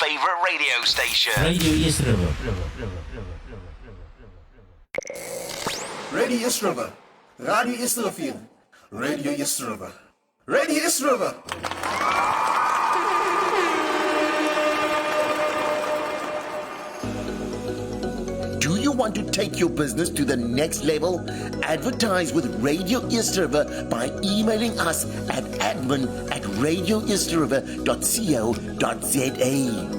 favorite radio station. Radio Yesterova. Radio Yesterova. Radio Yesterova. Radio Yesterova. Radio Yesterova. Do you want to take your business to the next level? Advertise with Radio Yesterova by emailing us at admin@radioyesterova.co.za.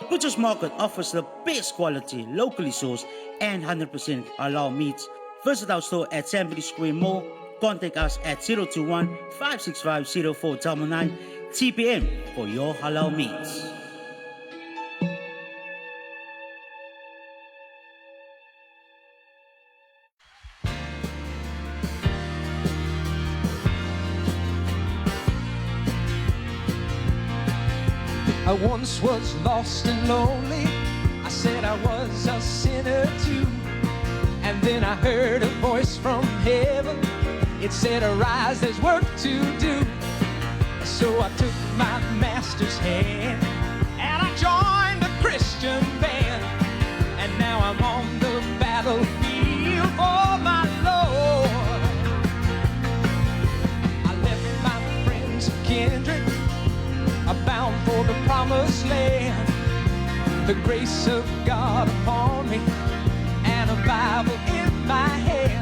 Butcher's Market offers the best quality, locally sourced and 100% halal meats. Visit our store at Sandbury Square Mall. Contact us at 021-565-0499 TPM for your halal meats. I once was lost and lonely. I said I was a sinner too. And then I heard a voice from heaven. It said, arise, there's work to do. So I took my master's hand and I joined a Christian band. And now I'm on the battlefield for my Lord. I left my friends and kindred, I'm bound for the promised land. The grace of God upon me and a Bible in my hand.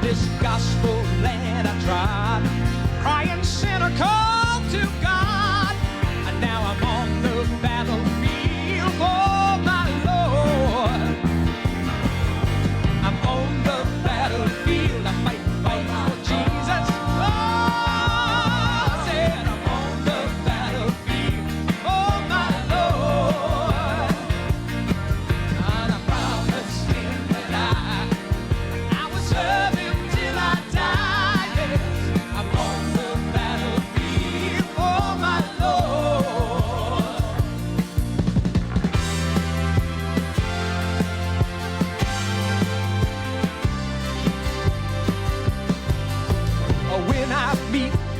This gospel land I tried, crying sinner called to God. And now I'm on the battlefield for my Lord. I'm on the battlefield, I fight for Jesus. Oh, I said I'm on the battlefield for my Lord. And I promised him that I would serve him.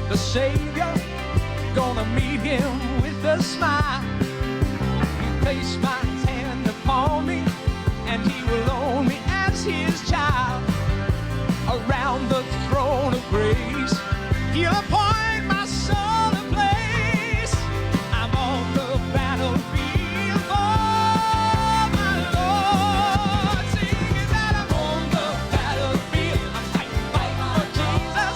The Savior, gonna meet him with a smile. He placed my hand upon me, and he will own me as his child. Around the throne of grace, he'll appoint my soul a place. I'm on the battlefield for my Lord. Singing that I'm on the battlefield, I'm fighting for Jesus.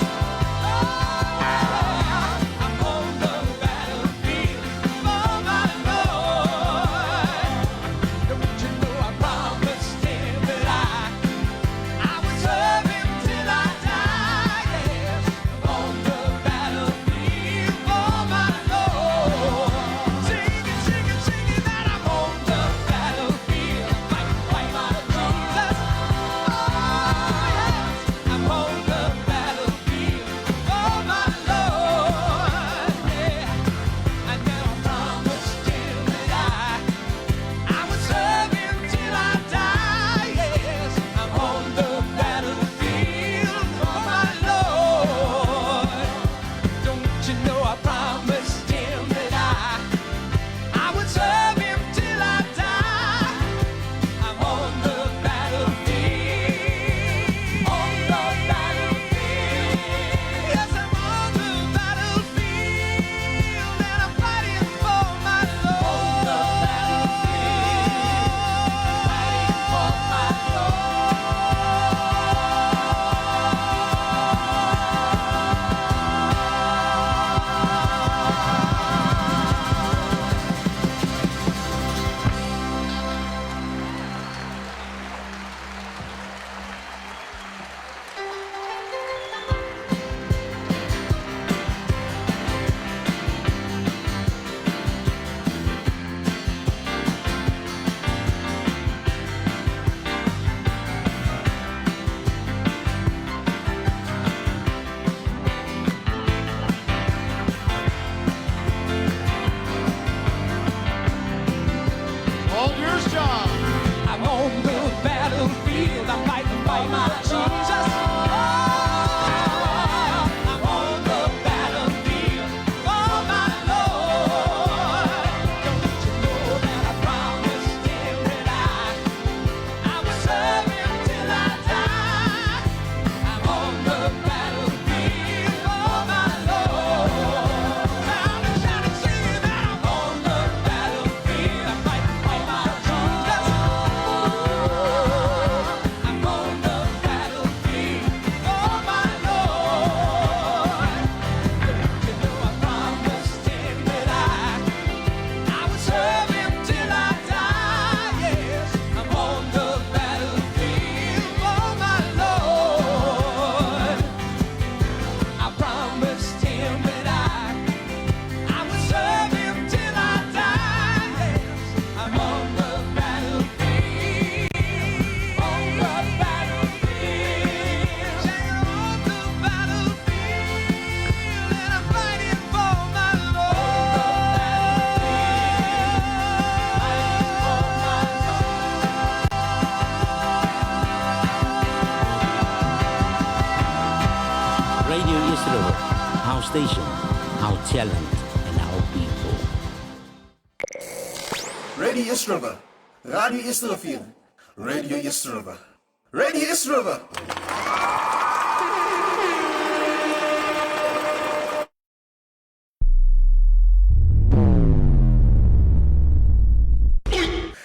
station, our talent, and our people. Radio East River. Radio East River. Radio East River. Radio East River.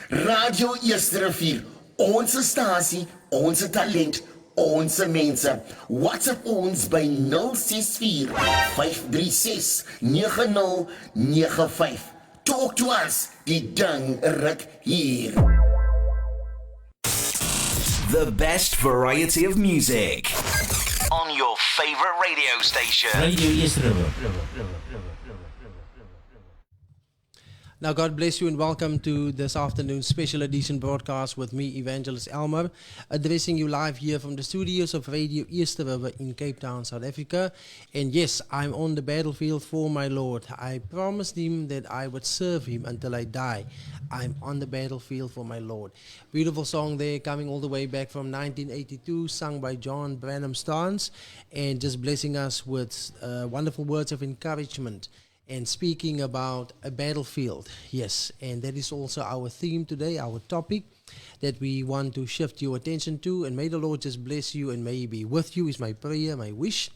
Radio Eerste Rivier, onze stasie, onze talent, onze mense. WhatsApp ons by 064 536 9095. Talk to us, die ding ruk hier. The best variety of music on your favorite radio station. Radio East River. Now, God bless you and welcome to this afternoon's special edition broadcast with me, Evangelist Elmer, addressing you live here from the studios of Radio East River in Cape Town, South Africa. And yes, I'm on the battlefield for my Lord. I promised him that I would serve him until I die. I'm on the battlefield for my Lord. Beautiful song there, coming all the way back from 1982, sung by John Branham Starnes, and just blessing us with wonderful words of encouragement. And speaking about a battlefield, yes, and that is also our theme today, our topic that we want to shift your attention to. And may the Lord just bless you and may He be with you is my prayer, my wish.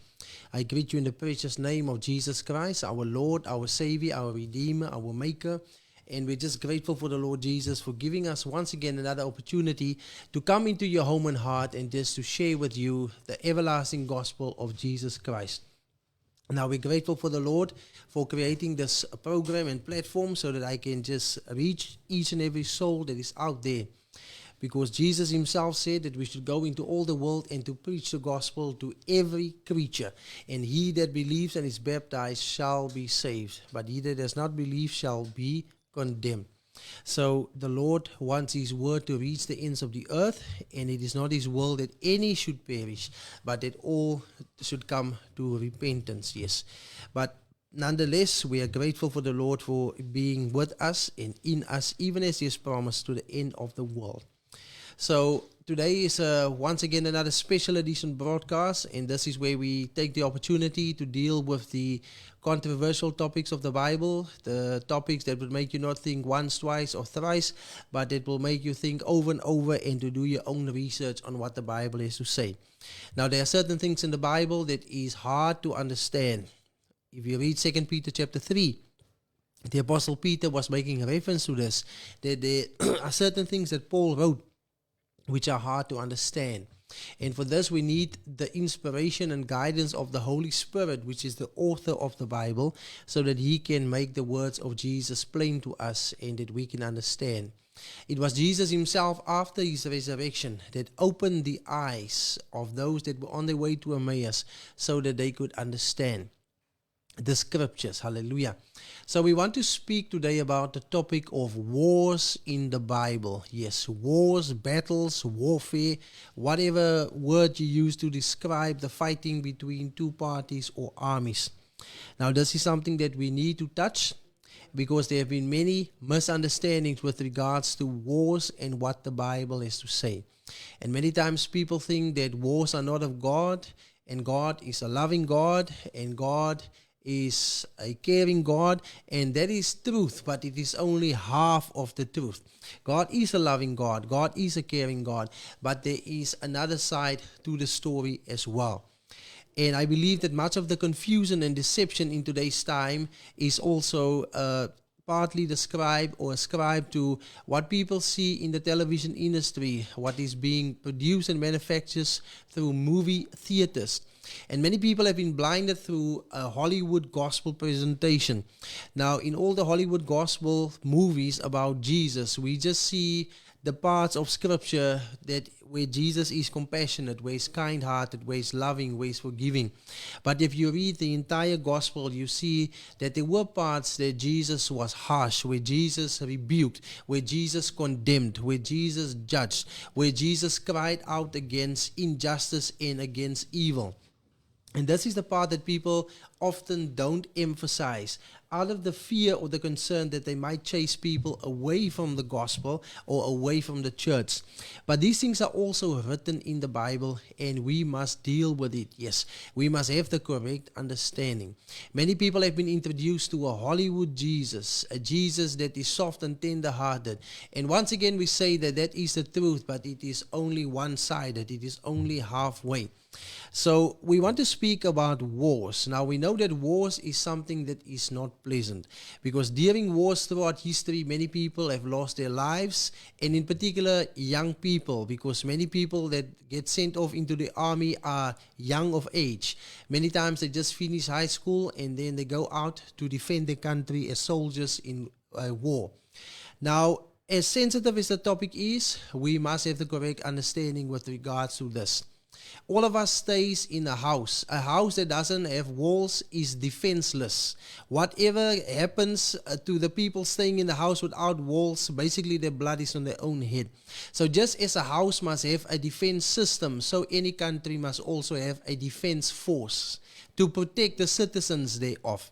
I greet you in the precious name of Jesus Christ, our Lord, our Savior, our Redeemer, our Maker. And we're just grateful for the Lord Jesus for giving us once again another opportunity to come into your home and heart and just to share with you the everlasting gospel of Jesus Christ. Now, we're grateful for the Lord for creating this program and platform so that I can just reach each and every soul that is out there. Because Jesus himself said that we should go into all the world and to preach the gospel to every creature. And he that believes and is baptized shall be saved. But he that does not believe shall be condemned. So the Lord wants his word to reach the ends of the earth, and it is not his will that any should perish, but that all should come to repentance, yes. But nonetheless, we are grateful for the Lord for being with us and in us, even as he has promised to the end of the world. So today is once again another special edition broadcast, and this is where we take the opportunity to deal with the controversial topics of the Bible, the topics that would make you not think once, twice, or thrice, but it will make you think over and over and to do your own research on what the Bible has to say. Now, there are certain things in the Bible that is hard to understand. If you read 2 Peter chapter 3, the Apostle Peter was making reference to this, that there are certain things that Paul wrote which are hard to understand. And for this, we need the inspiration and guidance of the Holy Spirit, which is the author of the Bible, so that he can make the words of Jesus plain to us and that we can understand. It was Jesus himself, after his resurrection, that opened the eyes of those that were on their way to Emmaus so that they could understand the scriptures. Hallelujah. So we want to speak today about the topic of wars in the Bible. Yes, wars, battles, warfare, whatever word you use to describe the fighting between two parties or armies. Now, this is something that we need to touch because there have been many misunderstandings with regards to wars and what the Bible has to say. And many times people think that wars are not of God, and God is a loving God, and God is a caring God, and that is truth, but it is only half of the truth. God is a loving God, God is a caring God, but there is another side to the story as well. And I believe that much of the confusion and deception in today's time is also partly described or ascribed to what people see in the television industry, what is being produced and manufactured through movie theaters. And many people have been blinded through a Hollywood gospel presentation. Now, in all the Hollywood gospel movies about Jesus, we just see the parts of scripture that where Jesus is compassionate, where he's kind-hearted, where he's loving, where he's forgiving. But if you read the entire gospel, you see that there were parts that Jesus was harsh, where Jesus rebuked, where Jesus condemned, where Jesus judged, where Jesus cried out against injustice and against evil. And this is the part that people often don't emphasize. out of the fear or the concern that they might chase people away from the gospel or away from the church. But these things are also written in the Bible, and we must deal with it. Yes, we must have the correct understanding. Many people have been introduced to a Hollywood Jesus, a Jesus that is soft and tender-hearted. And once again, we say that that is the truth, but it is only one-sided. It is only halfway. So we want to speak about wars. Now we know that wars is something that is not pleasant, because during wars throughout history, many people have lost their lives, and in particular young people, because many people that get sent off into the army are young of age. Many times they just finish high school and then they go out to defend the country as soldiers in war. Now, as sensitive as the topic is, we must have the correct understanding with regards to this. All of us stays in a house. A house that doesn't have walls is defenseless. Whatever happens to the people staying in the house without walls, basically their blood is on their own head. So just as a house must have a defense system, so any country must also have a defense force to protect the citizens thereof.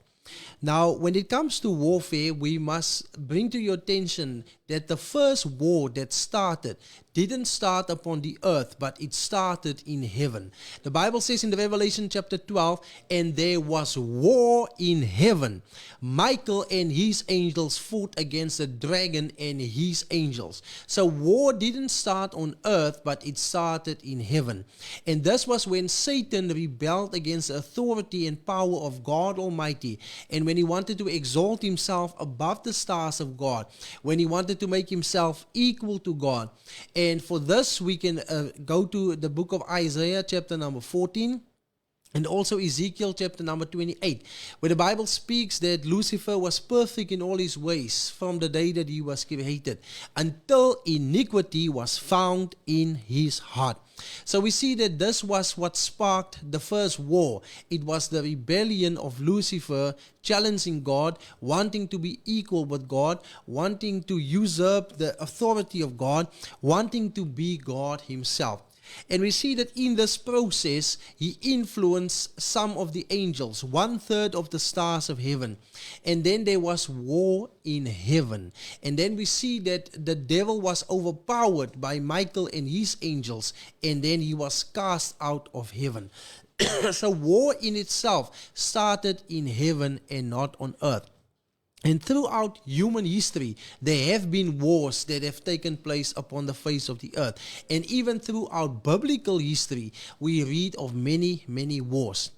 Now, when it comes to warfare, we must bring to your attention that the first war that started didn't start upon the earth, but it started in heaven. The Bible says in the Revelation chapter 12, and there was war in heaven. Michael and his angels fought against the dragon and his angels. So war didn't start on earth, but it started in heaven. And this was when Satan rebelled against the authority and power of God Almighty. And when he wanted to exalt himself above the stars of God, when he wanted to make himself equal to God. And for this, we can go to the book of Isaiah, chapter number 14, and also Ezekiel, chapter number 28, where the Bible speaks that Lucifer was perfect in all his ways from the day that he was created, until iniquity was found in his heart. So we see that this was what sparked the first war. It was the rebellion of Lucifer challenging God, wanting to be equal with God, wanting to usurp the authority of God, wanting to be God himself. And we see that in this process, he influenced some of the angels, 1/3 of the stars of heaven. And then there was war in heaven. And then we see that the devil was overpowered by Michael and his angels. And then he was cast out of heaven. So war in itself started in heaven and not on earth. And throughout human history, there have been wars that have taken place upon the face of the earth. And even throughout biblical history, we read of many, many wars.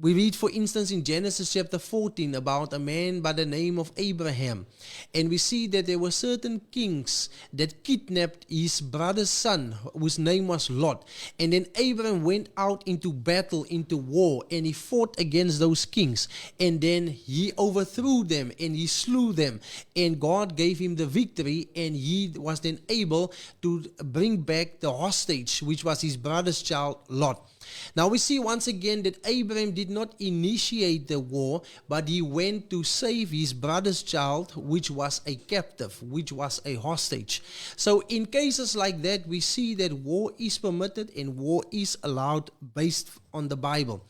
We read, for instance, in Genesis chapter 14 about a man by the name of Abraham. And we see that there were certain kings that kidnapped his brother's son, whose name was Lot. And then Abraham went out into battle, into war, and he fought against those kings. And then he overthrew them and he slew them. And God gave him the victory, and he was then able to bring back the hostage, which was his brother's child, Lot. Now we see once again that Abraham did not initiate the war, but he went to save his brother's child, which was a captive, which was a hostage. So in cases like that, we see that war is permitted and war is allowed based on the Bible.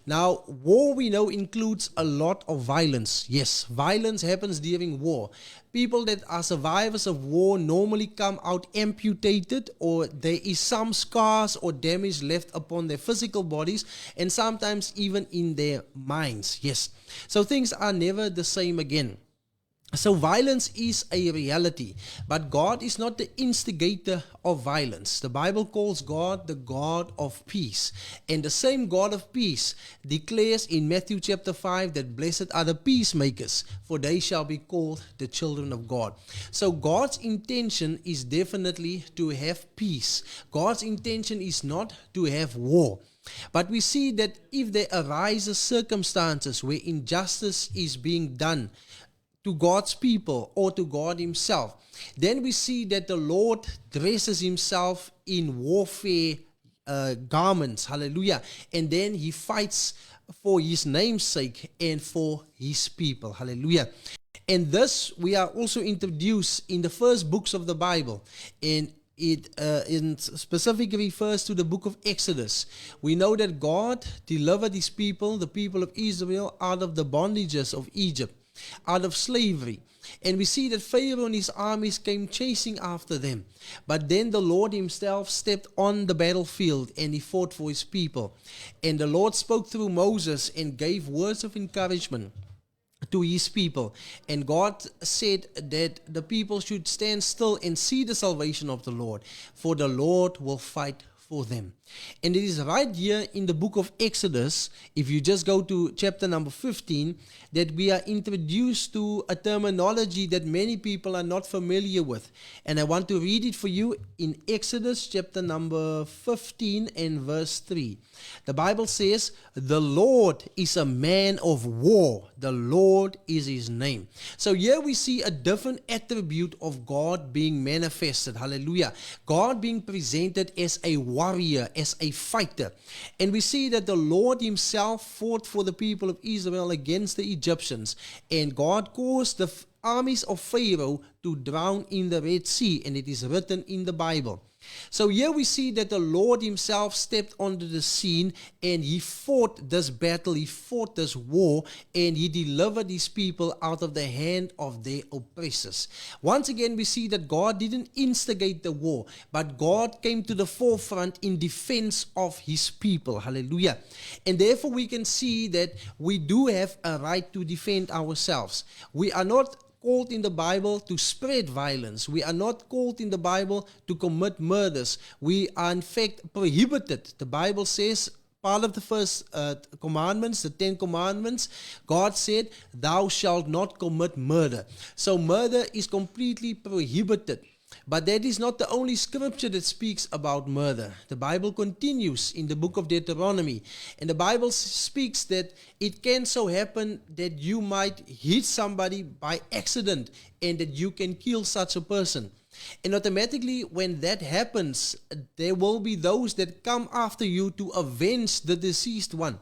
Now, war we know includes a lot of violence. Yes, violence happens during war. People that are survivors of war normally come out amputated, or there is some scars or damage left upon their physical bodies, and sometimes even in their minds. Yes, so things are never the same again. So violence is a reality, but God is not the instigator of violence. The Bible calls God the God of peace. And the same God of peace declares in Matthew chapter 5 that blessed are the peacemakers, for they shall be called the children of God. So God's intention is definitely to have peace. God's intention is not to have war. But we see that if there arises circumstances where injustice is being done to God's people or to God himself, then we see that the Lord dresses himself in warfare garments, hallelujah, and then he fights for his name's sake and for his people, hallelujah. And this we are also introduced in the first books of the Bible, and it specifically refers to the book of Exodus. We know that God delivered his people, the people of Israel, out of the bondages of Egypt. out of slavery. And we see that Pharaoh and his armies came chasing after them. But then the Lord himself stepped on the battlefield and he fought for his people. And the Lord spoke through Moses and gave words of encouragement to his people. And God said that the people should stand still and see the salvation of the Lord, for the Lord will fight for them. And it is right here in the book of Exodus, if you just go to chapter number 15, that we are introduced to a terminology that many people are not familiar with. And I want to read it for you in Exodus chapter number 15 and verse 3. The Bible says, "The Lord is a man of war. The Lord is his name." So here we see a different attribute of God being manifested. Hallelujah. God being presented as a warrior, as a fighter. And we see that the Lord himself fought for the people of Israel against the Egyptians. And God caused the armies of Pharaoh to drown in the Red Sea. And it is written in the Bible. So here we see that the Lord himself stepped onto the scene and he fought this battle, he fought this war, and he delivered his people out of the hand of their oppressors. Once again, we see that God didn't instigate the war, but God came to the forefront in defense of his people. Hallelujah. And therefore we can see that we do have a right to defend ourselves. We are not called in the Bible to spread violence. We are not called in the Bible to commit murders. We are in fact prohibited. The Bible says, part of the first commandments, the 10 commandments, God said, "Thou shalt not commit murder." So murder is completely prohibited. But that is not the only scripture that speaks about murder. The Bible continues in the book of Deuteronomy. And the Bible speaks that it can so happen that you might hit somebody by accident and that you can kill such a person. And automatically when that happens, there will be those that come after you to avenge the deceased one.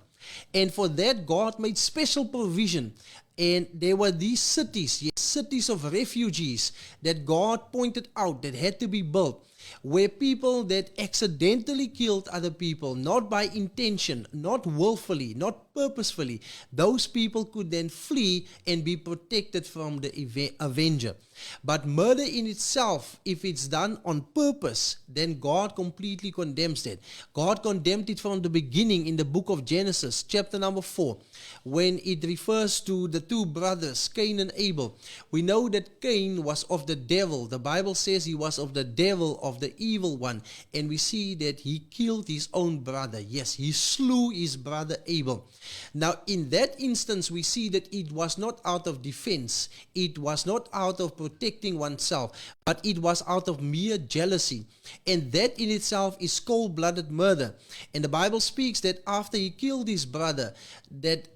And for that, God made special provision. And there were these cities, cities of refugees that God pointed out that had to be built, where people that accidentally killed other people, not by intention, not willfully, not purposefully, those people could then flee and be protected from the avenger. But murder in itself, if it's done on purpose, then God completely condemns that. God condemned it from the beginning in the book of Genesis, chapter number 4, when it refers to the two brothers, Cain and Abel. We know that Cain was of the devil. The Bible says he was of the devil, of the evil one. And we see that he killed his own brother. Yes, he slew his brother Abel. Now, in that instance, we see that it was not out of defense. It was not out of protecting oneself, but it was out of mere jealousy. And that in itself is cold-blooded murder. And the Bible speaks that after he killed his brother, that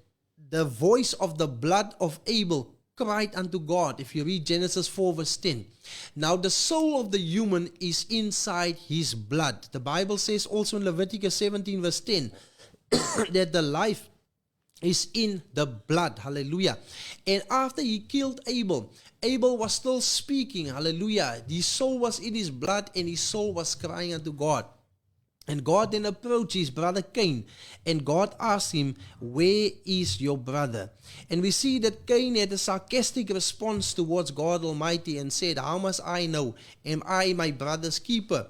the voice of the blood of Abel cried unto God. If you read Genesis 4 verse 10. Now the soul of the human is inside his blood. The Bible says also in Leviticus 17 verse 10 that the life is in the blood. Hallelujah. And after he killed Abel, Abel was still speaking. Hallelujah. His soul was in his blood and his soul was crying unto God. And God then approached his brother Cain, and God asked him, "Where is your brother?" And we see that Cain had a sarcastic response towards God Almighty and said, "How must I know? Am I my brother's keeper?"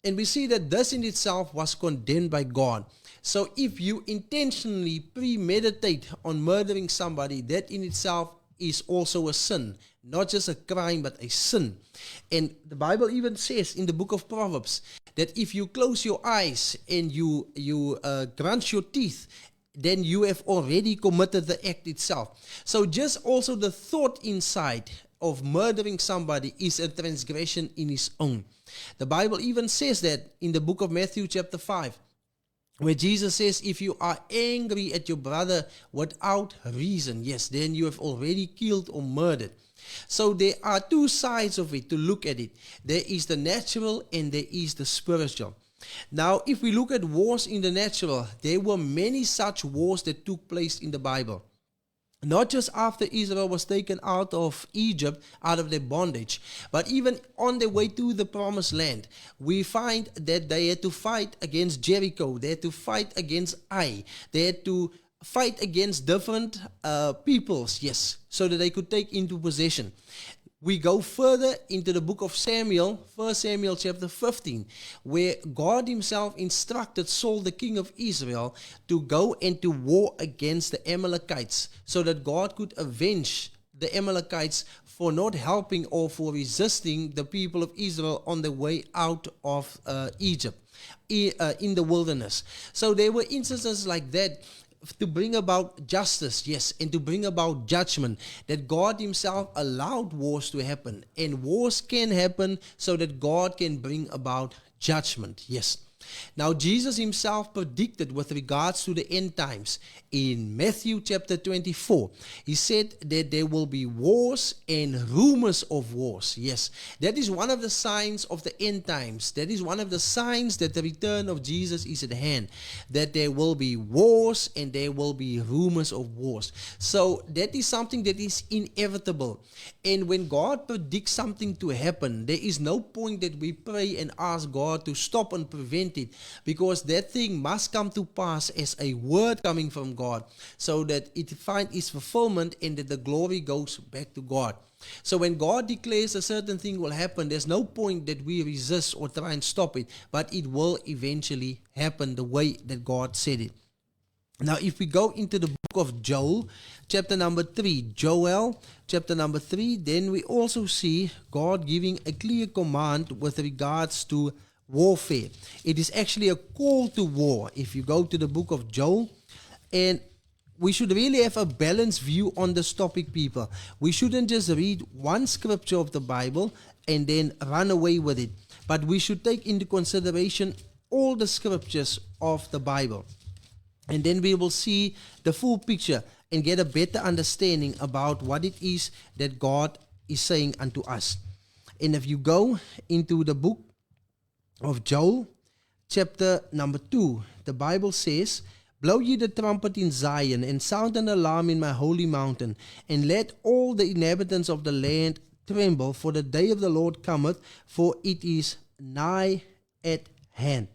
And we see that this in itself was condemned by God. So if you intentionally premeditate on murdering somebody, that in itself is also a sin. Not just a crime, but a sin. And the Bible even says in the book of Proverbs that if you close your eyes and you crunch your teeth, then you have already committed the act itself. So just also the thought inside of murdering somebody is a transgression in its own. The Bible even says that in the book of Matthew chapter 5, where Jesus says, if you are angry at your brother without reason, yes, then you have already killed or murdered. So there are two sides of it to look at it. There is the natural and there is the spiritual. Now, if we look at wars in the natural, there were many such wars that took place in the Bible. Not just after Israel was taken out of Egypt, out of their bondage, but even on their way to the promised land, we find that they had to fight against Jericho, they had to fight against Ai, they had to fight against different peoples, yes, so that they could take into possession. We go further into the book of Samuel, 1 Samuel chapter 15, where God himself instructed Saul, the king of Israel, to go and to war against the Amalekites, so that God could avenge the Amalekites for not helping or for resisting the people of Israel on the way out of Egypt, in the wilderness. So there were instances like that to bring about justice, yes, and to bring about judgment, that God himself allowed wars to happen. And wars can happen so that God can bring about judgment, yes. Now, Jesus himself predicted with regards to the end times in Matthew chapter 24. He said that there will be wars and rumors of wars. Yes, that is one of the signs of the end times. That is one of the signs that the return of Jesus is at hand. That there will be wars and there will be rumors of wars. So that is something that is inevitable. And when God predicts something to happen, there is no point that we pray and ask God to stop and prevent it, because that thing must come to pass as a word coming from God, so that it find its fulfillment and that the glory goes back to God. So when God declares a certain thing will happen, there's no point that we resist or try and stop it, but it will eventually happen the way that God said it. Now, if we go into the book of Joel, chapter number 3, Joel, chapter number 3, then we also see God giving a clear command with regards to warfare. It is actually a call to war if you go to the book of Joel. And we should really have a balanced view on this topic, people. We shouldn't just read one scripture of the Bible and then run away with it, but we should take into consideration all the scriptures of the Bible. And then we will see the full picture and get a better understanding about what it is that God is saying unto us. And if you go into the book of Joel, chapter number 2, the Bible says, "Blow ye the trumpet in Zion, and sound an alarm in my holy mountain, and let all the inhabitants of the land tremble, for the day of the Lord cometh, for it is nigh at hand."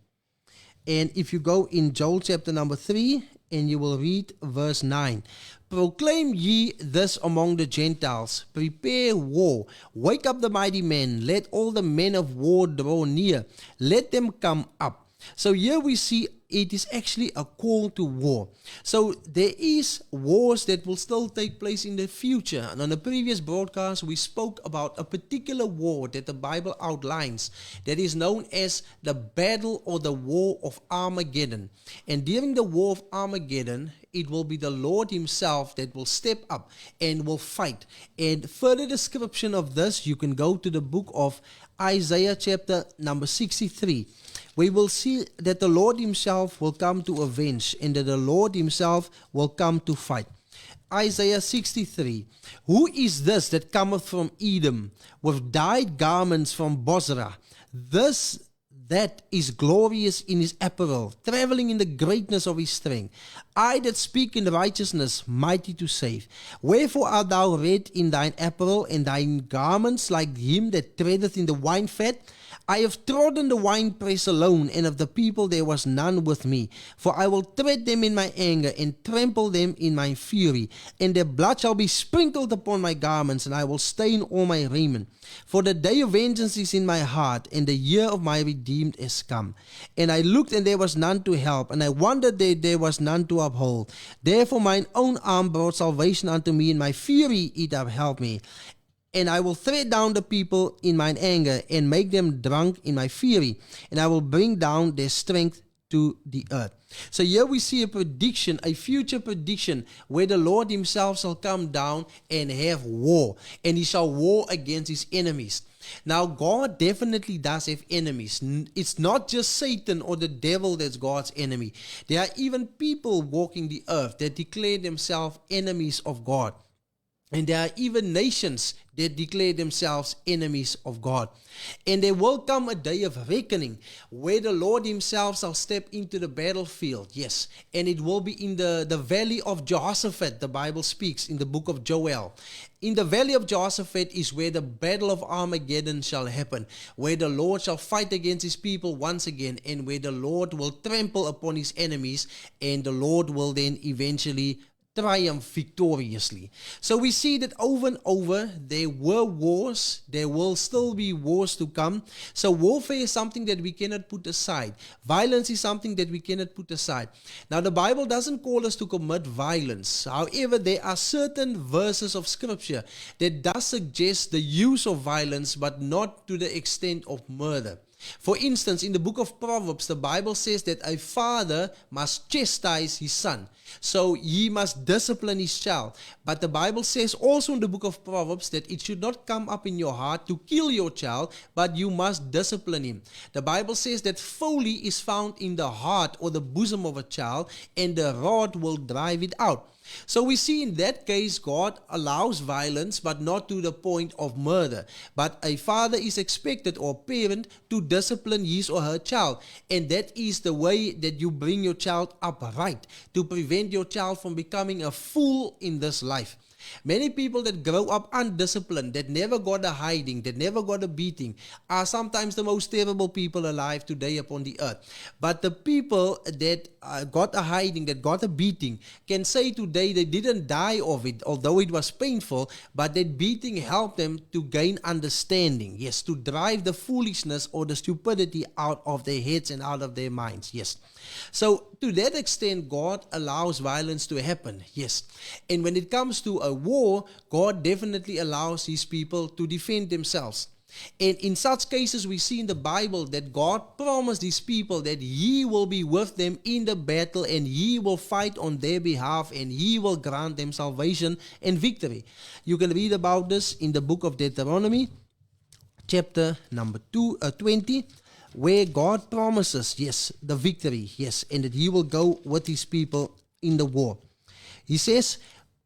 And if you go in Joel chapter number 3, and you will read verse 9. "Proclaim ye this among the Gentiles, prepare war, wake up the mighty men, let all the men of war draw near, let them come up." So here we see it is actually a call to war. So there is wars that will still take place in the future. And on the previous broadcast, we spoke about a particular war that the Bible outlines that is known as the battle or the war of Armageddon. And during the war of Armageddon, it will be the Lord himself that will step up and will fight. And further description of this, you can go to the book of Isaiah chapter number 63. We will see that the Lord himself will come to avenge and that the Lord himself will come to fight. Isaiah 63. "Who is this that cometh from Edom with dyed garments from Bozrah? This that is glorious in his apparel, traveling in the greatness of his strength. I that speak in righteousness, mighty to save. Wherefore art thou red in thine apparel, and thine garments like him that treadeth in the wine fat? I have trodden the winepress alone, and of the people there was none with me. For I will tread them in my anger, and trample them in my fury. And their blood shall be sprinkled upon my garments, and I will stain all my raiment. For the day of vengeance is in my heart, and the year of my redeemed is come. And I looked, and there was none to help, and I wondered that there was none to uphold. Therefore mine own arm brought salvation unto me, and my fury it hath helped me. And I will tread down the people in mine anger, and make them drunk in my fury, and I will bring down their strength to the earth." So here we see a prediction, a future prediction, where the Lord himself shall come down and have war, and he shall war against his enemies. Now, God definitely does have enemies. It's not just Satan or the devil that's God's enemy. There are even people walking the earth that declare themselves enemies of God. And there are even nations that declare themselves enemies of God. And there will come a day of reckoning where the Lord himself shall step into the battlefield. Yes, and it will be in the valley of Jehoshaphat, the Bible speaks in the book of Joel. In the valley of Jehoshaphat is where the battle of Armageddon shall happen, where the Lord shall fight against his people once again, and where the Lord will trample upon his enemies, and the Lord will then eventually triumph victoriously. So we see that over and over there were wars, there will still be wars to come. So warfare is something that we cannot put aside. Violence is something that we cannot put aside. Now the Bible doesn't call us to commit violence. However, there are certain verses of scripture that does suggest the use of violence, but not to the extent of murder. For instance, in the book of Proverbs, the Bible says that a father must chastise his son. So he must discipline his child. But the Bible says also in the book of Proverbs that it should not come up in your heart to kill your child, but you must discipline him. The Bible says that folly is found in the heart or the bosom of a child, and the rod will drive it out. So we see in that case God allows violence, but not to the point of murder. But a father is expected, or parent, to discipline his or her child. And that is the way that you bring your child up right, to prevent your child from becoming a fool in this life. Many people that grow up undisciplined, that never got a hiding, that never got a beating, are sometimes the most terrible people alive today upon the earth. But the people that got a hiding, that got a beating, can say today they didn't die of it, although it was painful, but that beating helped them to gain understanding. Yes, to drive the foolishness or the stupidity out of their heads and out of their minds. Yes. So to that extent, God allows violence to happen. Yes. And when it comes to a war, God definitely allows his people to defend themselves. And in such cases, we see in the Bible that God promised his people that he will be with them in the battle, and he will fight on their behalf, and he will grant them salvation and victory. You can read about this in the book of Deuteronomy, chapter number 20. Where God promises, yes, the victory, yes, and that he will go with his people in the war. He says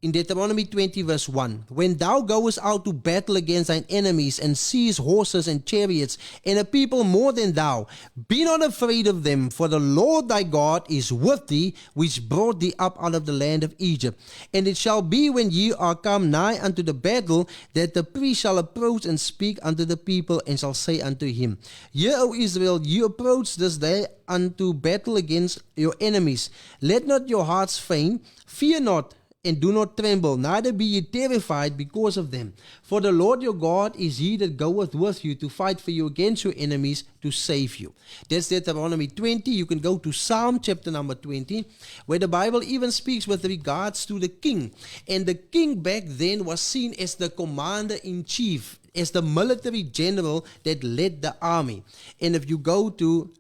in Deuteronomy 20 verse 1, when thou goest out to battle against thine enemies, and seest horses and chariots, and a people more than thou, be not afraid of them, for the Lord thy God is with thee, which brought thee up out of the land of Egypt. And it shall be, when ye are come nigh unto the battle, that the priest shall approach and speak unto the people, and shall say unto him, Hear, O Israel, ye approach this day unto battle against your enemies. Let not your hearts faint, fear not, and do not tremble, neither be ye terrified because of them. For the Lord your God is he that goeth with you to fight for you against your enemies, to save you. That's Deuteronomy 20. You can go to Psalm chapter number 20, where the Bible even speaks with regards to the king. And the king back then was seen as the commander-in-chief, as the military general that led the army. And if you go to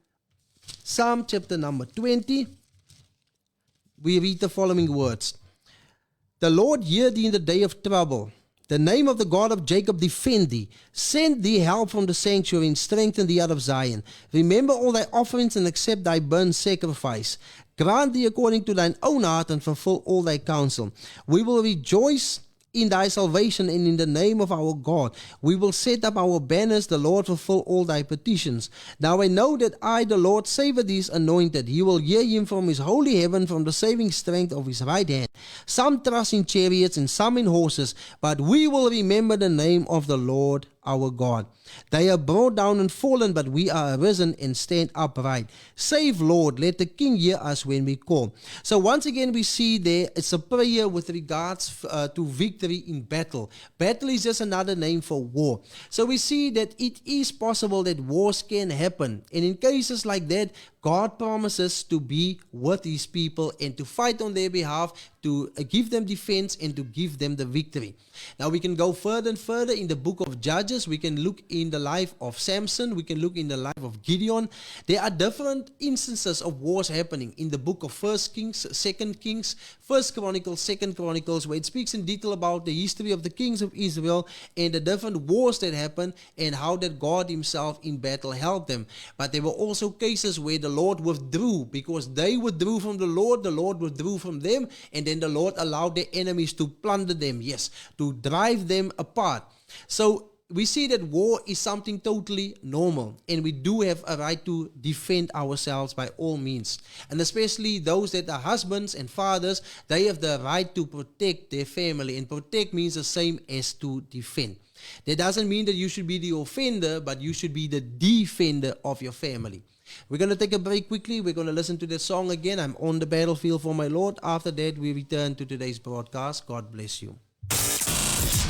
Psalm chapter number 20, we read the following words. The Lord hear thee in the day of trouble. The name of the God of Jacob defend thee. Send thee help from the sanctuary, and strengthen thee out of Zion. Remember all thy offerings, and accept thy burnt sacrifice. Grant thee according to thine own heart, and fulfill all thy counsel. We will rejoice in thy salvation, and in the name of our God. We will set up our banners. The Lord fulfill all thy petitions. Now I know that I, the Lord, saveth thee, is anointed. He will hear him from his holy heaven, from the saving strength of his right hand. Some trust in chariots, and some in horses, but we will remember the name of the Lord our God. They are brought down and fallen, but we are arisen and stand upright. Save, Lord, let the King hear us when we call. So once again we see there it's a prayer with regards to victory in battle. Battle is just another name for war. So we see that it is possible that wars can happen, and in cases like that, God promises to be with his people and to fight on their behalf, to give them defense and to give them the victory. Now we can go further and further in the book of Judges. We can look in the life of Samson. We can look in the life of Gideon. There are different instances of wars happening in the book of 1 Kings, 2 Kings, 1 Chronicles, 2 Chronicles, where it speaks in detail about the history of the kings of Israel and the different wars that happened and how that God himself in battle helped them. But there were also cases where the Lord withdrew because they withdrew from the Lord withdrew from them, and then the Lord allowed their enemies to plunder them, yes, to drive them apart. So we see that war is something totally normal, and we do have a right to defend ourselves by all means. And especially those that are husbands and fathers, they have the right to protect their family, and protect means the same as to defend. That doesn't mean that you should be the offender, but you should be the defender of your family. We're going to take a break quickly. We're going to listen to the song again, I'm on the battlefield for my Lord. After that, we return to today's broadcast. God bless you.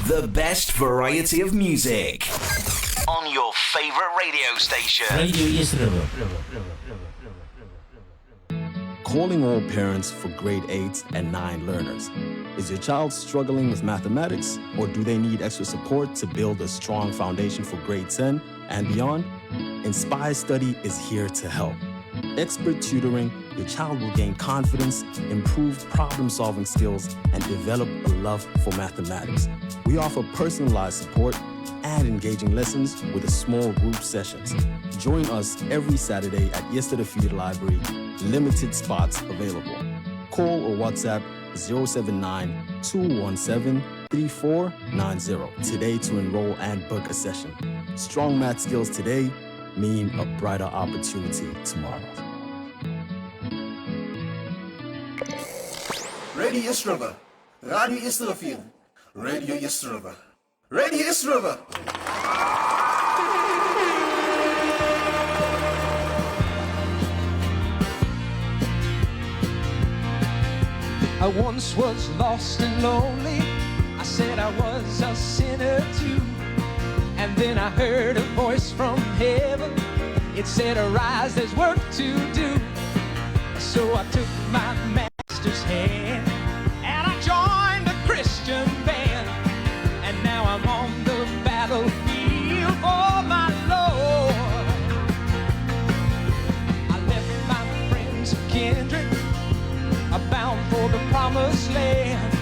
The best variety of music on your favorite radio station. Radio Yesterova. Calling all parents for grade 8 and 9 learners. Is your child struggling with mathematics, or do they need extra support to build a strong foundation for grade 10 and beyond? Inspire Study is here to help. Expert tutoring, your child will gain confidence, improve problem-solving skills, and develop a love for mathematics. We offer personalized support and engaging lessons with a small group sessions. Join us every Saturday at Yesterday Field Library. Limited spots available. Call or WhatsApp 079-217-3490 today to enroll and book a session. Strong math skills today mean a brighter opportunity tomorrow. Radio Yesterova. Radio Yesterova. Radio Yesterova. Radio Yesterova. I once was lost and lonely. I said I was a sinner too. And then I heard a voice from heaven. It said, arise, there's work to do. So I took my master's hand and I joined a Christian band. And now I'm on the battlefield for my Lord. I left my friends and kindred, bound for the promised land.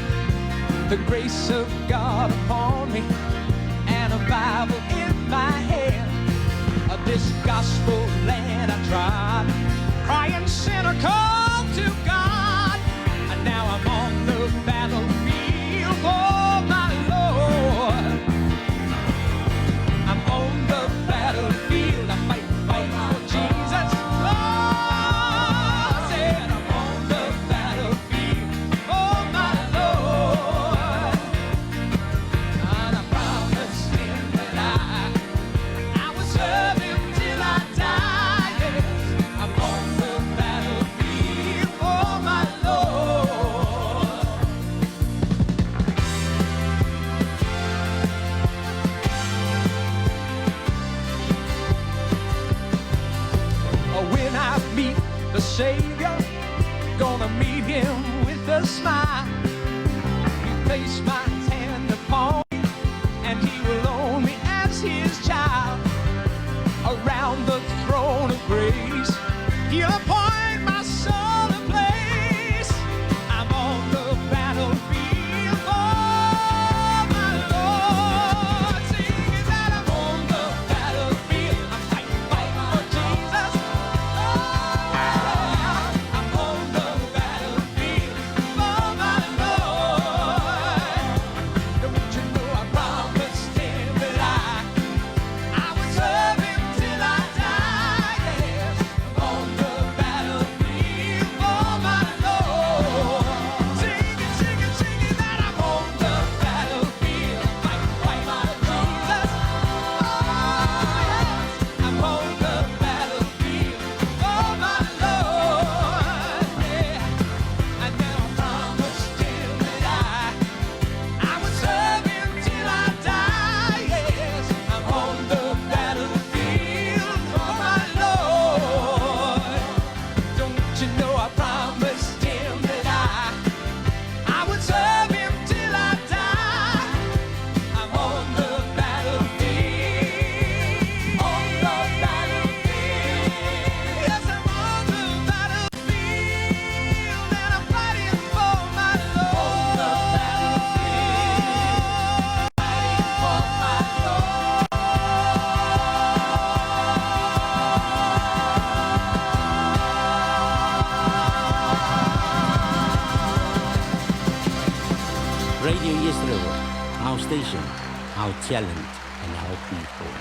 The grace of God upon me and a Bible in my hand. This gospel land I trod, crying sinner call to God. And now I'm on the battlefield for my Lord. I'm on the battlefield, I fight for Jesus. Savior, gonna meet him with a smile. He placed my hand upon me, and he will own me as his child. Around the throne of grace, he'll appoint my soul a place. I'm on the battlefield for my Lord. Sing that I'm on the battlefield. I'm fighting for Jesus. I'm on the battlefield for my Lord. station, our talent and our people.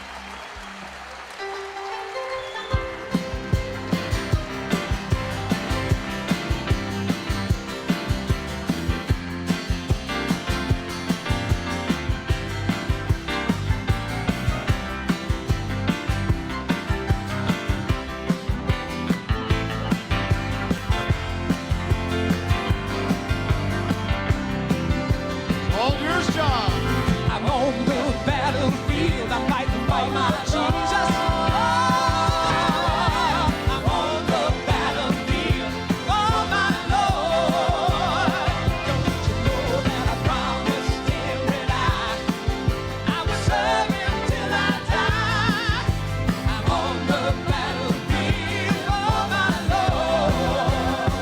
I'm on the battlefield. I'm fighting for my Jesus. I'm on the battlefield for my Lord. Don't you know that I promised him that I will serve him till I die? I'm on the battlefield for my Lord.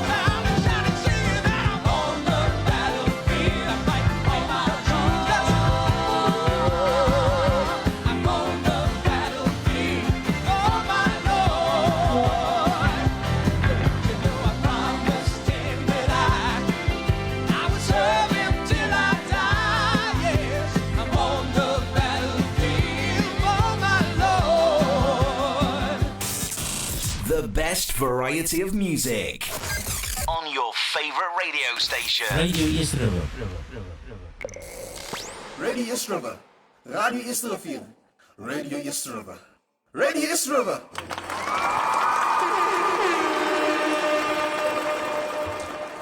Shout and shout and sing that I'm on the battlefield. I'm fighting for my Jesus. I'm on the battlefield for my Lord. Don't you know I promised him that I would serve him till I die? Yes, I'm on the battlefield for my Lord. The best variety of music on your favorite radio station. Radio East River. Radio East River. Radio East River. Radio East River. Radio East River.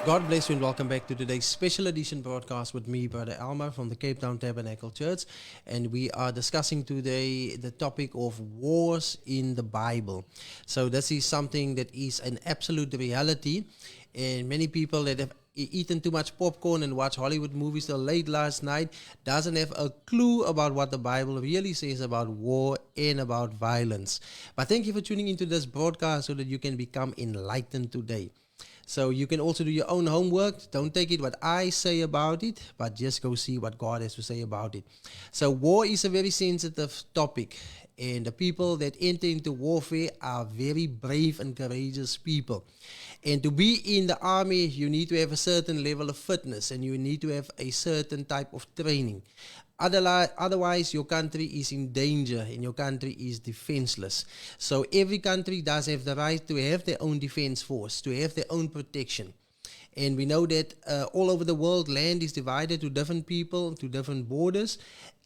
God bless you and welcome back to today's special edition broadcast with me, Brother Elmer from the Cape Town Tabernacle Church. And we are discussing today the topic of wars in the Bible. So this is something that is an absolute reality. And many people that have eaten too much popcorn and watched Hollywood movies till late last night doesn't have a clue about what the Bible really says about war and about violence. But thank you for tuning into this broadcast so that you can become enlightened today. So you can also do your own homework. Don't take it what I say about it, but just go see what God has to say about it. So war is a very sensitive topic. And the people that enter into warfare are very brave and courageous people. And to be in the army, you need to have a certain level of fitness and you need to have a certain type of training. Otherwise, your country is in danger and your country is defenseless. So every country does have the right to have their own defense force, to have their own protection. And we know that all over the world, land is divided to different people, to different borders.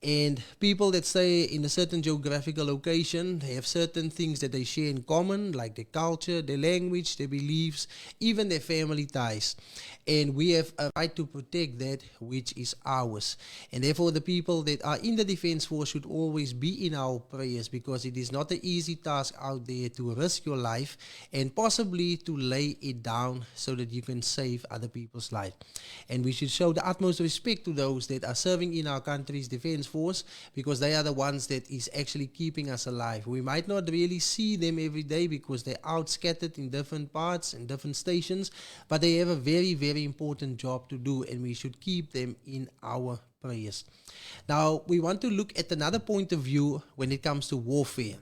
And people that stay in a certain geographical location, they have certain things that they share in common, like their culture, their language, their beliefs, even their family ties. And we have a right to protect that which is ours. And therefore, the people that are in the defense force should always be in our prayers, because it is not an easy task out there to risk your life and possibly to lay it down so that you can save other people's life. And we should show the utmost respect to those that are serving in our country's defense force, because they are the ones that is actually keeping us alive. We might not really see them every day because they're out scattered in different parts and different stations, but they have a very, very important job to do, and we should keep them in our prayers. Now, we want to look at another point of view when it comes to warfare.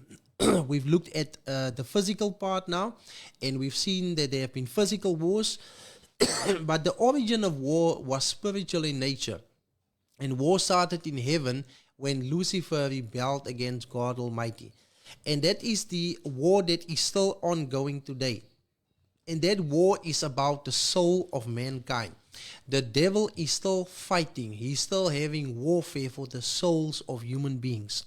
We've looked at the physical part now, and we've seen that there have been physical wars, but the origin of war was spiritual in nature. And war started in heaven when Lucifer rebelled against God Almighty. And that is the war that is still ongoing today. And that war is about the soul of mankind. The devil is still fighting. He's still having warfare for the souls of human beings.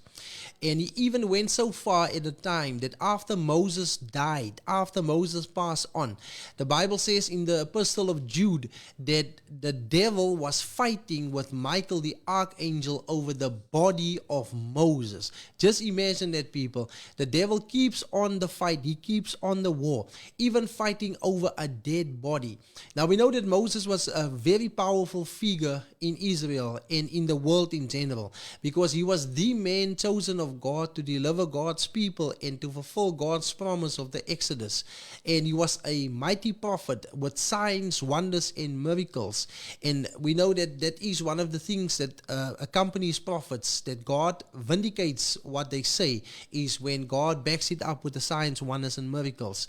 And he even went so far at the time that after Moses died, after Moses passed on, the Bible says in the epistle of Jude that the devil was fighting with Michael the archangel over the body of Moses. Just imagine that, people. The devil keeps on the fight. He keeps on the war, even fighting over a dead body. Now we know that Moses was a very powerful figure in Israel and in the world in general, because he was the man chosen of God to deliver God's people and to fulfill God's promise of the Exodus. And he was a mighty prophet with signs, wonders, and miracles. And we know that that is one of the things that accompanies prophets, that God vindicates what they say, is when God backs it up with the signs, wonders, and miracles.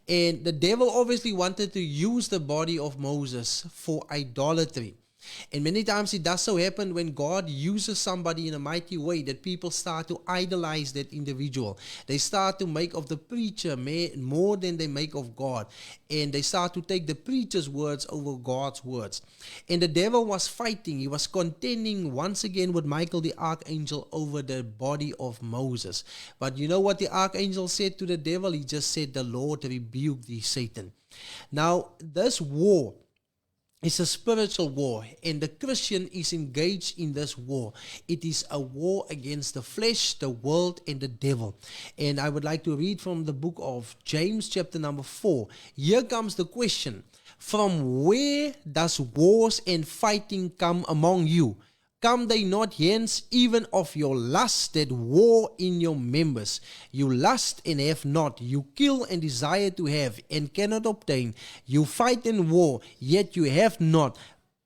And the devil obviously wanted to use the body of Moses for idolatry. And many times it does so happen when God uses somebody in a mighty way that people start to idolize that individual. They start to make of the preacher more than they make of God. And they start to take the preacher's words over God's words. And the devil was fighting. He was contending once again with Michael the archangel over the body of Moses. But you know what the archangel said to the devil? He just said, "The Lord rebuke thee, Satan." Now, this war, it's a spiritual war, and the Christian is engaged in this war. It is a war against the flesh, the world, and the devil. And I would like to read from the book of James, chapter number 4. Here comes the question: from where does wars and fighting come among you? Come they not hence even of your lust that war in your members? You lust and have not. You kill and desire to have and cannot obtain. You fight and war, yet you have not,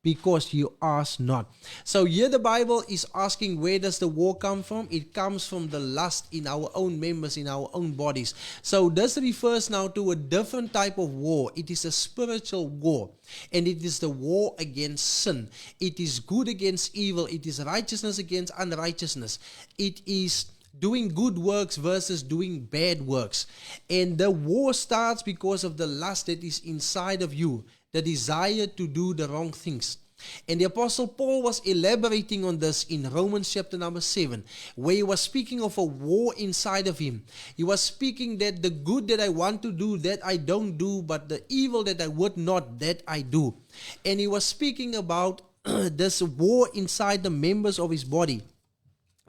because you ask not. So here the Bible is asking, where does the war come from? It comes from the lust in our own members, in our own bodies. So this refers now to a different type of war. It is a spiritual war, and it is the war against sin. It is good against evil. It is righteousness against unrighteousness. It is doing good works versus doing bad works. And the war starts because of the lust that is inside of you, the desire to do the wrong things. And the Apostle Paul was elaborating on this in Romans chapter number 7, where he was speaking of a war inside of him. He was speaking that the good that I want to do, that I don't do, but the evil that I would not, that I do. And he was speaking about this war inside the members of his body.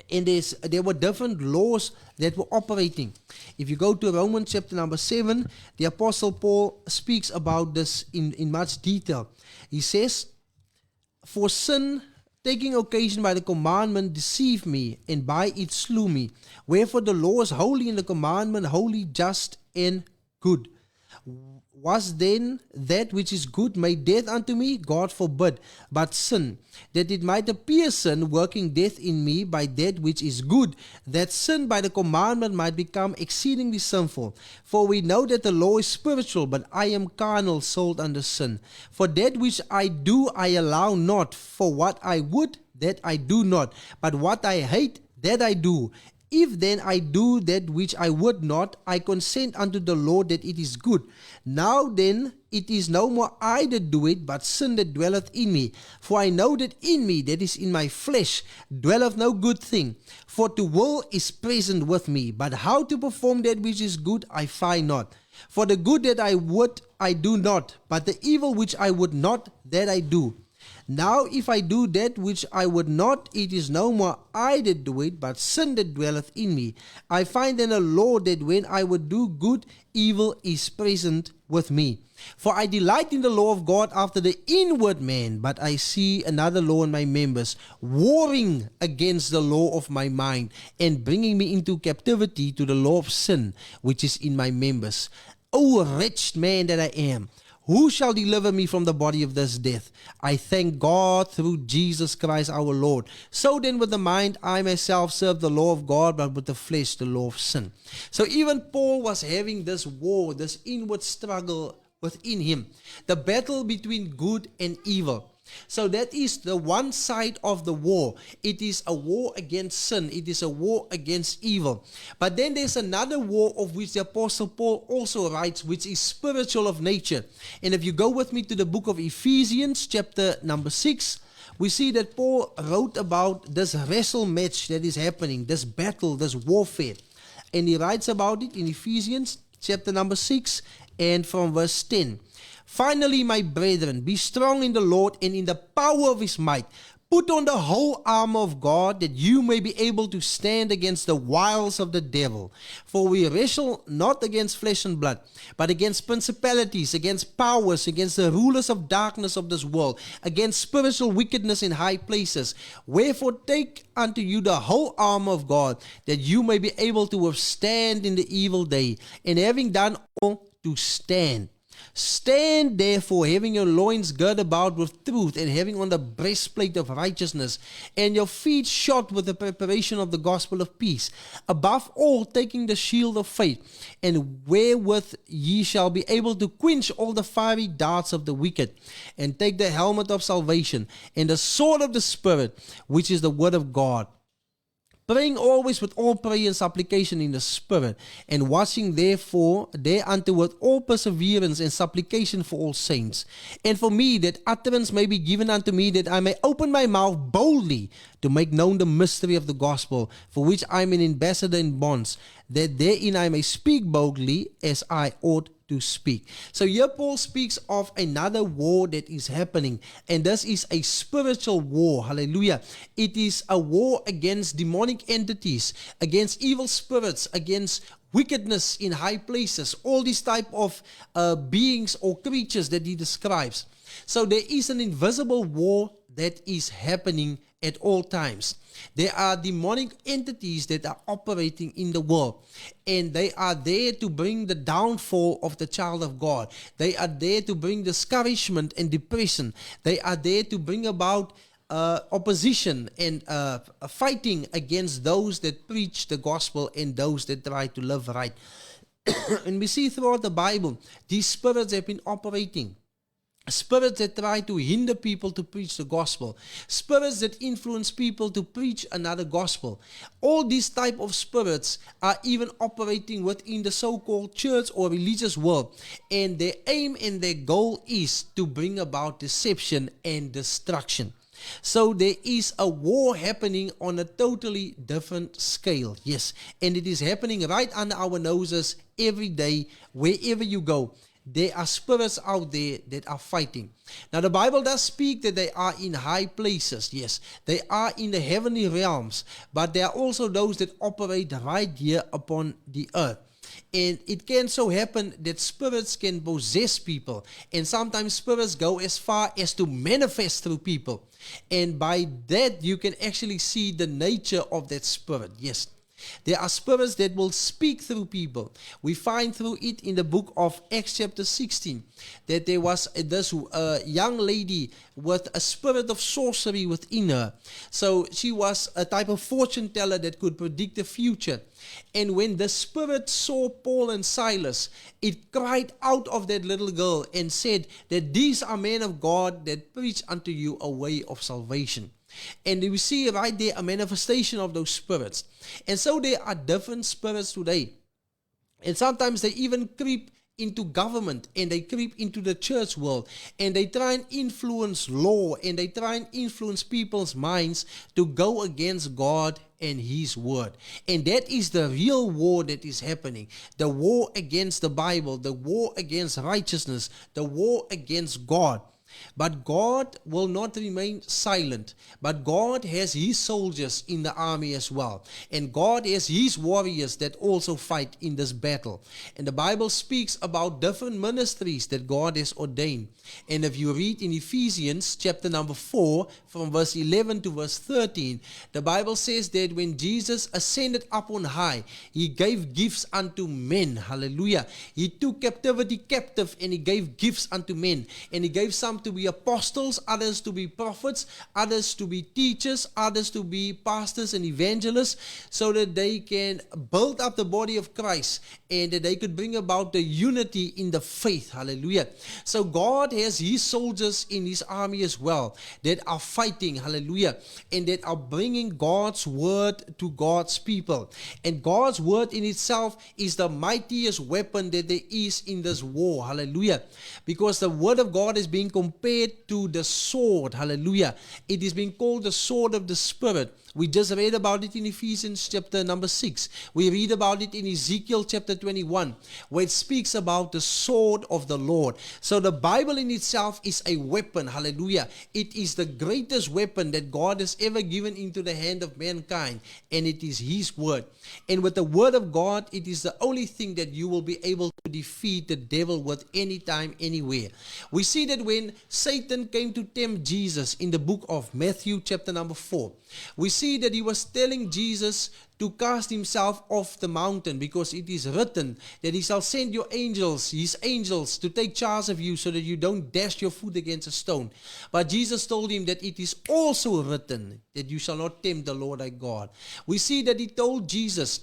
And there were different laws that were operating. If you go to Romans chapter number 7, the Apostle Paul speaks about this in much detail. He says, "For sin, taking occasion by the commandment, deceived me, and by it slew me. Wherefore the law is holy, and the commandment holy, just, and good. Was then that which is good made death unto me? God forbid. But sin, that it might appear sin, working death in me by that which is good, that sin by the commandment might become exceedingly sinful. For we know that the law is spiritual, but I am carnal, sold under sin. For that which I do I allow not. For what I would, that I do not. But what I hate, that I do. If then I do that which I would not, I consent unto the law that it is good. Now then, it is no more I that do it, but sin that dwelleth in me. For I know that in me, that is in my flesh, dwelleth no good thing. For to will is present with me, but how to perform that which is good I find not. For the good that I would, I do not, but the evil which I would not, that I do. Now if I do that which I would not, it is no more I that do it, but sin that dwelleth in me. I find then a law that when I would do good, evil is present with me. For I delight in the law of God after the inward man, but I see another law in my members, warring against the law of my mind, and bringing me into captivity to the law of sin, which is in my members. O wretched man that I am! Who shall deliver me from the body of this death? I thank God through Jesus Christ our Lord. So then with the mind I myself serve the law of God, but with the flesh the law of sin. So even Paul was having this war, this inward struggle within him. The battle between good and evil. So that is the one side of the war. It is a war against sin. It is a war against evil. But then there's another war of which the Apostle Paul also writes, which is spiritual of nature. And if you go with me to the book of Ephesians, chapter number 6, we see that Paul wrote about this wrestle match that is happening, this battle, this warfare. And he writes about it in Ephesians, chapter number 6, and from verse 10. Finally, my brethren, be strong in the Lord and in the power of his might. Put on the whole armor of God, that you may be able to stand against the wiles of the devil. For we wrestle not against flesh and blood, but against principalities, against powers, against the rulers of darkness of this world, against spiritual wickedness in high places. Wherefore take unto you the whole armor of God, that you may be able to withstand in the evil day, and having done all, to stand. Stand therefore, having your loins girded about with truth, and having on the breastplate of righteousness, and your feet shod with the preparation of the gospel of peace. Above all, taking the shield of faith, and wherewith ye shall be able to quench all the fiery darts of the wicked, and take the helmet of salvation, and the sword of the Spirit, which is the word of God. Praying always with all prayer and supplication in the Spirit, and watching therefore thereunto with all perseverance and supplication for all saints. And for me, that utterance may be given unto me, that I may open my mouth boldly to make known the mystery of the gospel, for which I am an ambassador in bonds, that therein I may speak boldly as I ought to speak. So here Paul speaks of another war that is happening, and this is a spiritual war. Hallelujah. It is a war against demonic entities, against evil spirits, against wickedness in high places, all these type of beings or creatures that he describes. So there is an invisible war that is happening at all times. There are demonic entities that are operating in the world, and they are there to bring the downfall of the child of God. They are there to bring discouragement and depression. They are there to bring about opposition and fighting against those that preach the gospel and those that try to live right. And we see throughout the Bible, these spirits have been operating. Spirits that try to hinder people to preach the gospel. Spirits that influence people to preach another gospel. All these type of spirits are even operating within the so-called church or religious world. And their aim and their goal is to bring about deception and destruction. So there is a war happening on a totally different scale. Yes, and it is happening right under our noses every day, wherever you go. There are spirits out there that are fighting. Now the Bible does speak that they are in high places. Yes, they are in the heavenly realms. But there are also those that operate right here upon the earth. And it can so happen that spirits can possess people. And sometimes spirits go as far as to manifest through people. And by that you can actually see the nature of that spirit. Yes. There are spirits that will speak through people. We find through it in the book of Acts chapter 16 that there was this young lady with a spirit of sorcery within her. So she was a type of fortune teller that could predict the future. And when the spirit saw Paul and Silas, it cried out of that little girl and said that these are men of God that preach unto you a way of salvation. And we see right there a manifestation of those spirits. And so there are different spirits today. And sometimes they even creep into government, and they creep into the church world, and they try and influence law, and they try and influence people's minds to go against God and His word. And that is the real war that is happening. The war against the Bible, the war against righteousness, the war against God. But God will not remain silent. But God has His soldiers in the army as well. And God has His warriors that also fight in this battle. And the Bible speaks about different ministries that God has ordained. And if you read in Ephesians chapter number 4 from verse 11 to verse 13, the Bible says that when Jesus ascended up on high, He gave gifts unto men. Hallelujah. He took captivity captive, and He gave gifts unto men. And He gave some to be apostles, others to be prophets, others to be teachers, others to be pastors and evangelists, so that they can build up the body of Christ and that they could bring about the unity in the faith. Hallelujah. So God has His soldiers in His army as well that are fighting, hallelujah, and that are bringing God's word to God's people. And God's word in itself is the mightiest weapon that there is in this war. Hallelujah. Because the word of God is being compared to the sword. Hallelujah. It is being called the sword of the Spirit. We just read about it in Ephesians chapter number 6. We read about it in Ezekiel chapter 21, where it speaks about the sword of the Lord. So the Bible in itself is a weapon. Hallelujah. It is the greatest weapon that God has ever given into the hand of mankind, and it is His word. And with the word of God, it is the only thing that you will be able to defeat the devil with anytime, anywhere. We see that when Satan came to tempt Jesus in the book of Matthew chapter number 4, we see that he was telling Jesus to cast himself off the mountain, because it is written that he shall send your angels, his angels, to take charge of you so that you don't dash your foot against a stone. But Jesus told him that it is also written that you shall not tempt the Lord thy God. We see that he told Jesus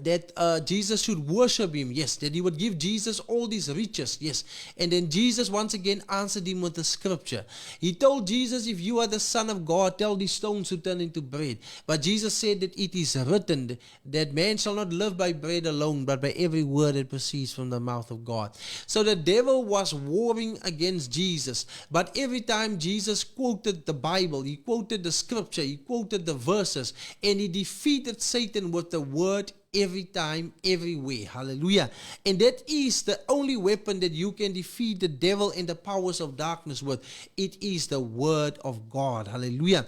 that Jesus should worship him, yes, that he would give Jesus all these riches, yes. And then Jesus once again answered him with the scripture. He told Jesus, if you are the Son of God, tell these stones to turn into bread. But Jesus said that it is written that man shall not live by bread alone, but by every word that proceeds from the mouth of God. So the devil was warring against Jesus, but every time Jesus quoted the Bible, he quoted the scripture, he quoted the verses, and he defeated Satan with the word every time, everywhere. Hallelujah. And that is the only weapon that you can defeat the devil and the powers of darkness with. It is the word of God. Hallelujah.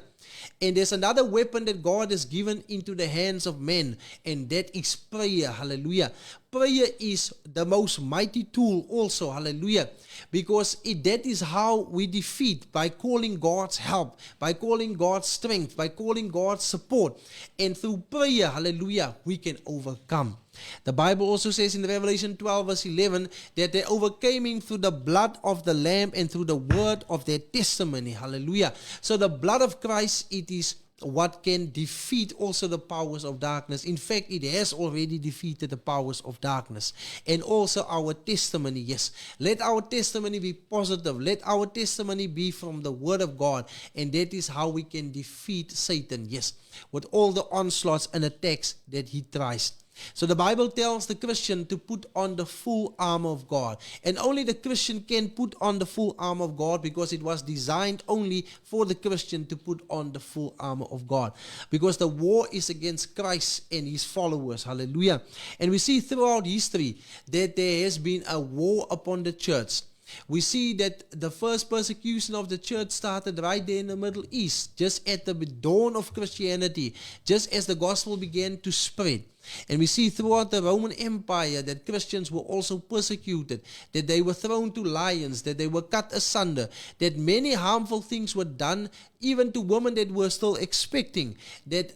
And there's another weapon that God has given into the hands of men, and that is prayer. Hallelujah. Prayer is the most mighty tool also. Hallelujah. Because that is how we defeat, by calling God's help, by calling God's strength, by calling God's support. And through prayer, hallelujah, we can overcome. The Bible also says in Revelation 12 verse 11 that they overcame him through the blood of the Lamb and through the word of their testimony. Hallelujah. So the blood of Christ, it is what can defeat also the powers of darkness. In fact, it has already defeated the powers of darkness. And also our testimony, yes. Let our testimony be positive. Let our testimony be from the word of God. And that is how we can defeat Satan, yes, with all the onslaughts and attacks that he tries. So the Bible tells the Christian to put on the full armor of God. And only the Christian can put on the full armor of God, because it was designed only for the Christian to put on the full armor of God. Because the war is against Christ and his followers. Hallelujah. And we see throughout history that there has been a war upon the church. We see that the first persecution of the church started right there in the Middle East, just at the dawn of Christianity, just as the gospel began to spread. And we see throughout the Roman Empire that Christians were also persecuted, that they were thrown to lions, that they were cut asunder, that many harmful things were done even to women that were still expecting, that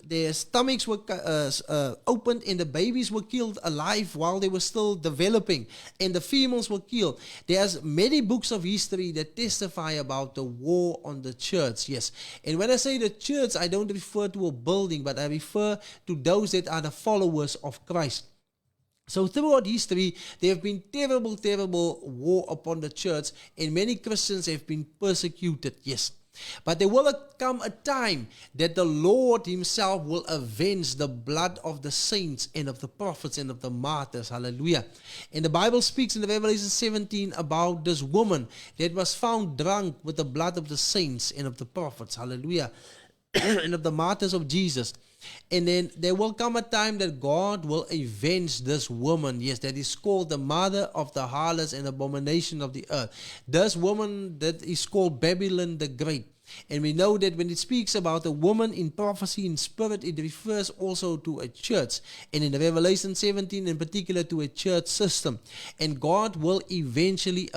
their stomachs were opened and the babies were killed alive while they were still developing, and the females were killed. There's many books of history that testify about the war on the church, yes. And when I say the church, I don't refer to a building, but I refer to those that are the followers of Christ. So throughout history, there have been terrible war upon the church, and many Christians have been persecuted, yes. But there will come a time that the Lord himself will avenge the blood of the saints and of the prophets and of the martyrs. Hallelujah. And the Bible speaks in Revelation 17 about this woman that was found drunk with the blood of the saints and of the prophets. Hallelujah. And of the martyrs of Jesus. And then there will come a time that God will avenge this woman. Yes, that is called the mother of the harlots and abomination of the earth. This woman that is called Babylon the Great. And we know that when it speaks about a woman in prophecy, in spirit, it refers also to a church. And in Revelation 17 in particular to a church system. And God will eventually,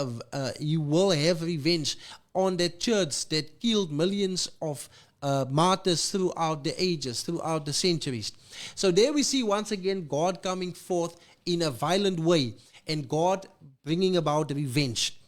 he will have revenge on that church that killed millions of martyrs throughout the ages, throughout the centuries. So there we see once again God coming forth in a violent way and God bringing about revenge.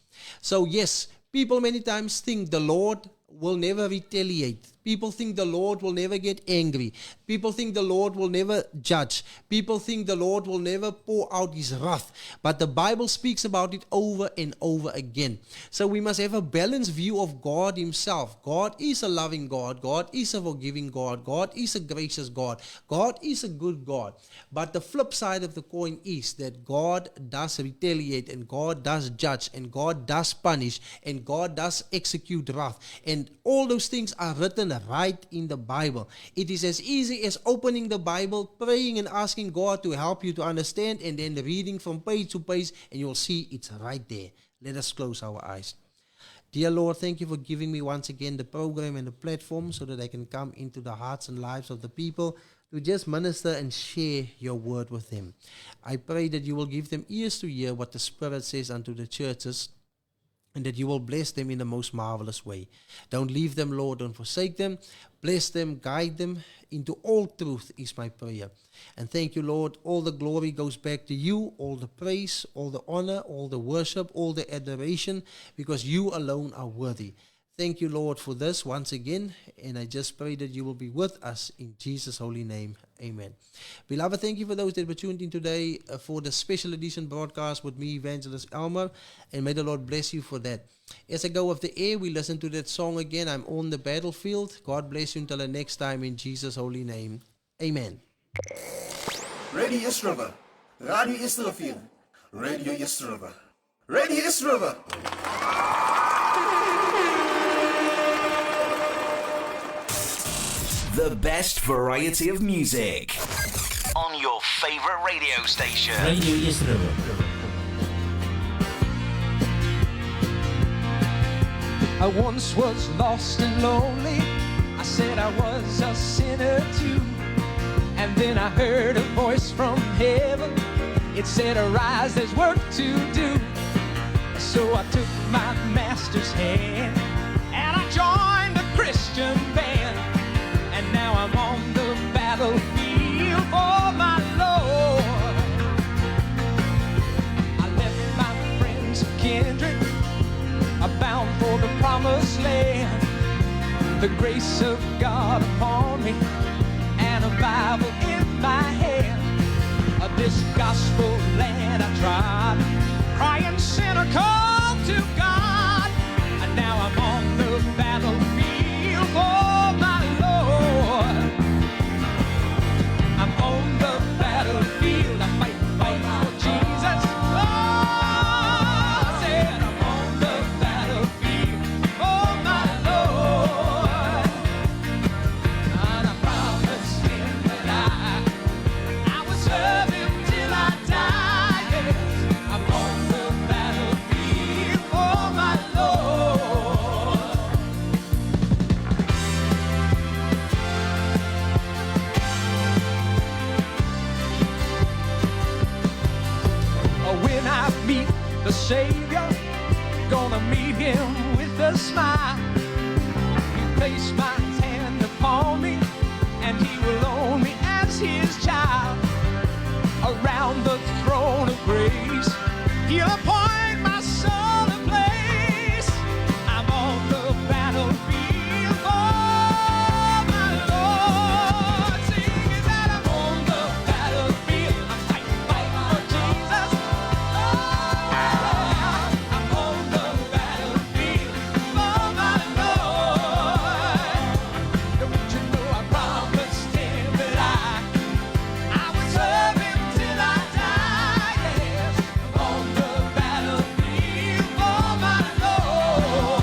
So yes, people many times think the Lord will never retaliate. People think the Lord will never get angry. People think the Lord will never judge. People think the Lord will never pour out his wrath. But the Bible speaks about it over and over again. So we must have a balanced view of God himself. God is a loving God. God is a forgiving God. God is a gracious God. God is a good God. But the flip side of the coin is that God does retaliate and God does judge and God does punish and God does execute wrath. And all those things are written right in the Bible. It is as easy as opening the Bible, praying and asking God to help you to understand, and then reading from page to page, and you'll see it's right there. Let us close our eyes. Dear Lord, thank you for giving me once again the program and the platform so that I can come into the hearts and lives of the people to just minister and share your word with them. I pray that you will give them ears to hear what the Spirit says unto the churches. and that you will bless them in the most marvelous way. Don't leave them, Lord. Don't forsake them. Bless them, guide them into all truth is my prayer. And thank you, Lord. All the glory goes back to you, all the praise, all the honor, all the worship, all the adoration, because you alone are worthy. Thank you, Lord, for this once again, and I just pray that you will be with us in Jesus' holy name. Amen. Beloved, thank you for those that were tuned in today for the special edition broadcast with me, Evangelist Elmer, and may the Lord bless you for that. As I go off the air, we listen to that song again, I'm on the battlefield. God bless you until the next time in Jesus' holy name. Amen. Radio East River. Radio East River. Radio East River. Radio East River. The best variety of music on your favorite radio station. Radio East River. I once was lost and lonely. I said I was a sinner too. And then I heard a voice from heaven. It said, arise, there's work to do. So I took my master's hand and I joined a Christian band. And now I'm on the battlefield for my Lord. I left my friends and kindred. I'm bound for the promised land. The grace of God upon me and a Bible in my hand. This gospel land I trod, crying sinner called to God. And now I'm on the battlefield for my Lord. I'm on the battlefield, I fight for Jesus. Oh, I said I'm on the battlefield for my Lord. And I promised him that I would serve him till I die. Yes, I'm on the battlefield for my Lord. When I meet the Savior, gonna meet him with a smile. He placed my hand upon me, and he will own me as his child. Around the throne of grace, he'll appoint my soul a place. I'm on the battlefield for my Lord. Singing that I'm on the battlefield, I'm fighting for Jesus. I'm on the battlefield for my Lord. Don't you know I promised him that I would serve him till I die. Yes, I'm on the battlefield for my Lord.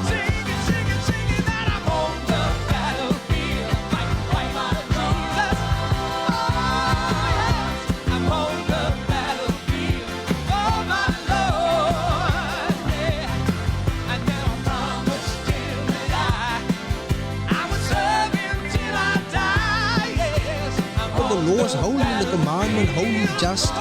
Singing, singing, singing that I'm on the battlefield, fighting for Jesus. Oh, yes, I'm on the battlefield for my Lord. Yeah, and now I promised him that I would serve him till I die. Yes, I'm For the law is holy, the commandment holy, just,